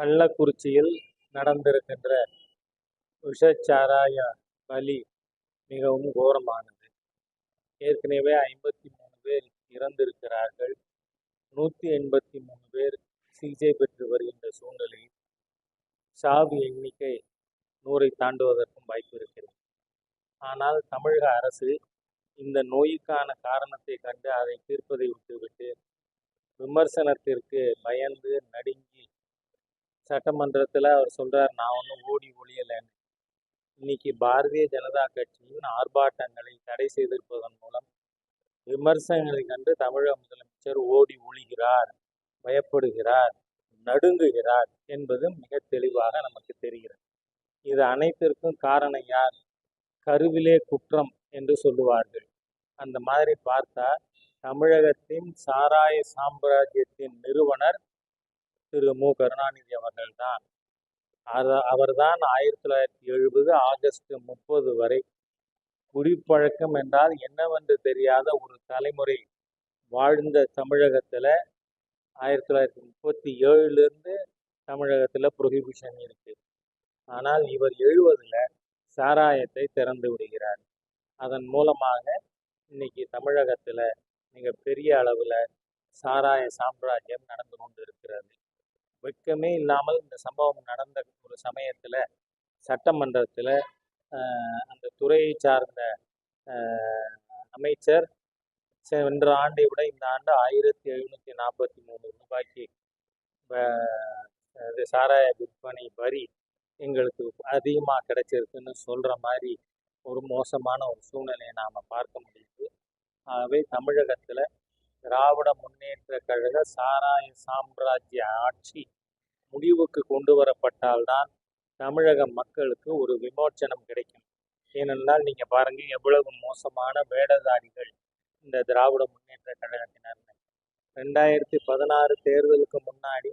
கள்ளக்குறிச்சியில் நடந்திருக்கின்ற விஷச்சாராய பலி மிகவும் கோரமானது. ஏற்கனவே 53 பேர் இறந்திருக்கிறார்கள். 183 பேர் சிகிச்சை பெற்று வருகின்ற சூழ்நிலையில் சாவு எண்ணிக்கை 100ஐ தாண்டுவதற்கும் வாய்ப்பு இருக்கிறது. ஆனால் தமிழக அரசு இந்த நோய்க்கான காரணத்தை கண்டு அதை தீர்ப்பதை விட்டுவிட்டு விமர்சனத்திற்கு பயந்து நடுங்கி சட்டமன்றத்தில் அவர் சொல்றார், நான் ஒன்றும் ஓடி ஒளியலைன்னு. இன்னைக்கு பாரதிய ஜனதா கட்சியின் ஆர்ப்பாட்டங்களை தடை செய்திருப்பதன் மூலம் விமர்சனங்களை கண்டு தமிழக முதலமைச்சர் ஓடி ஒளிகிறார், பயப்படுகிறார், நடுங்குகிறார் என்பது மிக தெளிவாக நமக்கு தெரிகிறது. இது அனைத்திற்கும் காரணம் யார்? கருவிலே குற்றம் என்று சொல்லுவார்கள். அந்த மாதிரி பார்த்தா தமிழகத்தின் சாராய சாம்ராஜ்யத்தின் நிறுவனர் திரு மு கருணாநிதி அவர்கள்தான். அவர்தான் 1970 ஆகஸ்ட் 30 வரை குடிப்பழக்கம் என்றால் என்னவென்று தெரியாத ஒரு தலைமுறை வாழ்ந்த தமிழகத்தில் 1937 தமிழகத்தில் ப்ரொஹிபிஷன் இருக்கு. ஆனால் இவர் 70 சாராயத்தை திறந்து விடுகிறார். அதன் மூலமாக இன்னைக்கு தமிழகத்தில் மிகப்பெரிய அளவில் சாராய சாம்ராஜ்யம் நடந்து கொண்டு இருக்கிறது. வெட்கமே இல்லாமல் இந்த சம்பவம் நடந்த ஒரு சமயத்தில் சட்டமன்றத்தில் அந்த துறையை சார்ந்த அமைச்சர் சென்ற ஆண்டை விட இந்த ஆண்டு 1743 ரூபாய்க்கு சாராய விற்பனை வரி எங்களுக்கு அதிகமாக கிடைச்சிருக்குன்னு சொல்கிற மாதிரி ஒரு மோசமான ஒரு சூழ்நிலையை நாம் பார்க்க முடியுது. ஆகவே தமிழகத்தில் திராவிட முன்னேற்ற கழக சாராய சாம்ராஜ்ய ஆட்சி முடிவுக்கு கொண்டு வரப்பட்டால்தான் தமிழக மக்களுக்கு ஒரு விமோச்சனம் கிடைக்கும். ஏனென்றால் நீங்கள் பாருங்கள், எவ்வளவு மோசமான வேடதாரிகள் இந்த திராவிட முன்னேற்ற கழகத்தினர். 2016 தேர்தலுக்கு முன்னாடி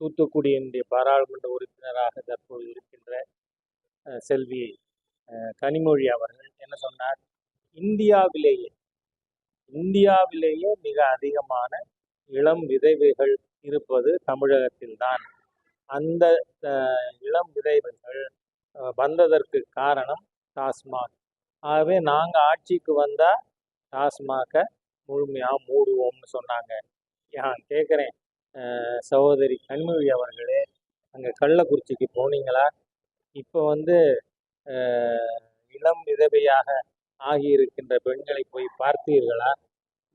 தூத்துக்குடியினுடைய பாராளுமன்ற உறுப்பினராக தற்போது இருக்கின்ற செல்வி கனிமொழி அவர்கள் என்ன சொன்னார்? இந்தியாவிலேயே மிக அதிகமான இளம் விதவைகள் இருப்பது தமிழகத்தில்தான். அந்த இளம் விதவைகள் வந்ததற்கு காரணம் டாஸ்மாக். ஆகவே நாங்கள் ஆட்சிக்கு வந்தால் டாஸ்மாகை முழுமையாக மூடுவோம்னு சொன்னாங்க. நான் கேட்குறேன், சகோதரி கனிமொழி அவர்களே, அங்கே கள்ளக்குறிச்சிக்கு போனீங்களா? இப்போ இளம் விதவையாக ஆகியிருக்கின்ற பெண்களை போய் பார்த்தீர்களா?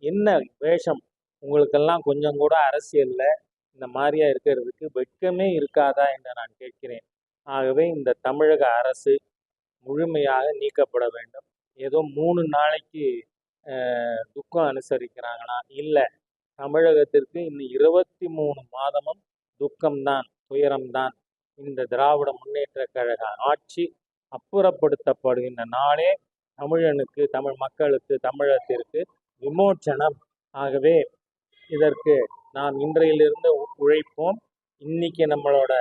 என்ன வேஷம் உங்களுக்கெல்லாம்? கொஞ்சம் கூட அரசியலில் இந்த மாதிரியா இருக்கிறதுக்கு வெட்கமே இருக்காதா என்று நான் கேட்கிறேன். ஆகவே இந்த தமிழக அரசு முழுமையாக நீக்கப்பட வேண்டும். ஏதோ 3 நாளைக்கு துக்கம் அனுசரிக்கிறாங்களா? இல்லை, தமிழகத்திற்கு இன்னும் 23 மாதமும் துக்கம்தான், துயரம்தான். இந்த திராவிட முன்னேற்ற கழக ஆட்சி அப்புறப்படுத்தப்படுகின்ற நாளே தமிழனுக்கு, தமிழ் மக்களுக்கு, தமிழகத்திற்கு விமோச்சனம். ஆகவே இதற்கு நாம் இன்றையிலிருந்து உழைப்போம். இன்னைக்கு நம்மளோட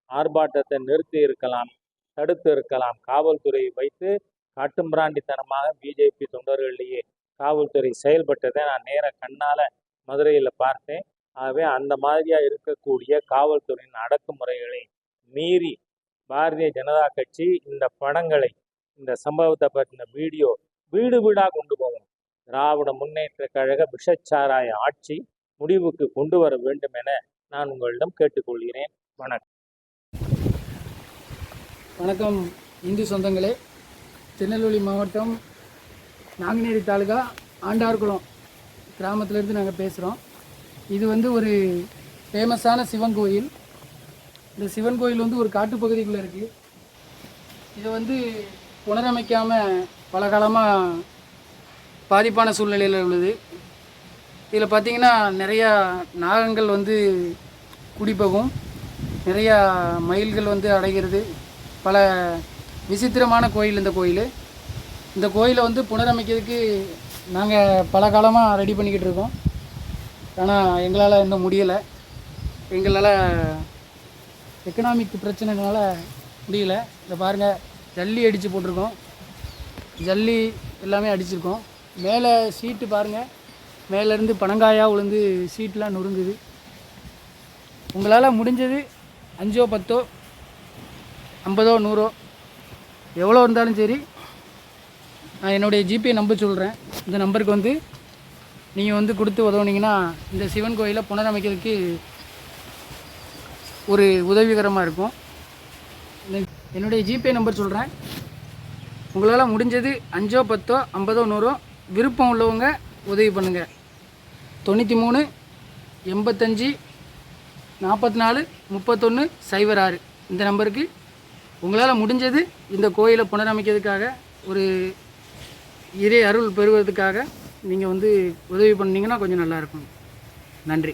ஆர்ப்பாட்டத்தை நிறுத்தி இருக்கலாம், தடுத்து இருக்கலாம். காவல்துறையை வைத்து காட்டுமிராண்டித்தனமாக பிஜேபி தொண்டர்களிலேயே காவல்துறை செயல்பட்டதை நான் நேர கண்ணால் மதுரையில் பார்த்தேன். ஆகவே அந்த மாதிரியாக இருக்கக்கூடிய காவல்துறையின் அடக்குமுறைகளை மீறி பாரதிய ஜனதா கட்சி இந்த படங்களை, இந்த சம்பவத்தை பற்றின வீடியோ வீடு வீடாக கொண்டு போகும். திராவிட முன்னேற்ற கழக விஷச்சாராய ஆட்சி முடிவுக்கு கொண்டு வர வேண்டும் என நான் உங்களிடம் கேட்டுக்கொள்கிறேன். வணக்கம். வணக்கம் இந்து சொந்தங்களே. திருநெல்வேலி மாவட்டம் நாங்குநேரி தாலுகா ஆண்டார்குளம் கிராமத்திலேருந்து நாங்கள் பேசுகிறோம். இது ஒரு ஃபேமஸான சிவன் கோயில். இந்த சிவன் கோயில் ஒரு காட்டுப்பகுதிக்குள்ளே இருக்குது. இதை புனரமைக்காமல் பல காலமாக பாதிப்பான சூழ்நிலையில் உள்ளது. இதில் பார்த்திங்கன்னா நிறையா நாகங்கள் குடிப்பகும், நிறையா மயில்கள் அடைகிறது. பல விசித்திரமான கோயில் இந்த கோயிலை புனரமைக்கிறதுக்கு நாங்கள் பல காலமாக ரெடி பண்ணிக்கிட்டு இருக்கோம். ஆனால் எங்களால் இன்னும் முடியலை. எங்களால் எக்கனாமிக் பிரச்சனைனால முடியல. இதை பாருங்கள், ஜல்லி அடித்து போட்டிருக்கோம், ஜல்லி எல்லாமே அடிச்சிருக்கோம். மேலே சீட்டு பாருங்கள், மேலேருந்து பனங்காயாக விழுந்து சீட்டெலாம் நொறுங்குது. உங்களால் முடிஞ்சது 5 10 50 100 எவ்வளோ இருந்தாலும் சரி, நான் என்னுடைய ஜிபே நம்பர் சொல்கிறேன். இந்த நம்பருக்கு வந்து நீங்கள் வந்து கொடுத்து உதவுனீங்கன்னா இந்த சிவன் கோயிலை புனரமைக்கிறதுக்கு ஒரு உதவிகரமாக இருக்கும். என்னுடைய ஜிபே நம்பர் சொல்கிறேன். உங்களால் முடிஞ்சது 5 10 50 100 விருப்பம் உள்ளவங்க உதவி பண்ணுங்கள். 93 85 44 31 06 இந்த நம்பருக்கு உங்களால் முடிஞ்சது இந்த கோயிலை புனரமைக்கிறதுக்காக ஒரு இறை அருள் பெறுவதற்காக நீங்கள் வந்து உதவி பண்ணிங்கன்னா கொஞ்சம் நல்லாயிருக்கும். நன்றி.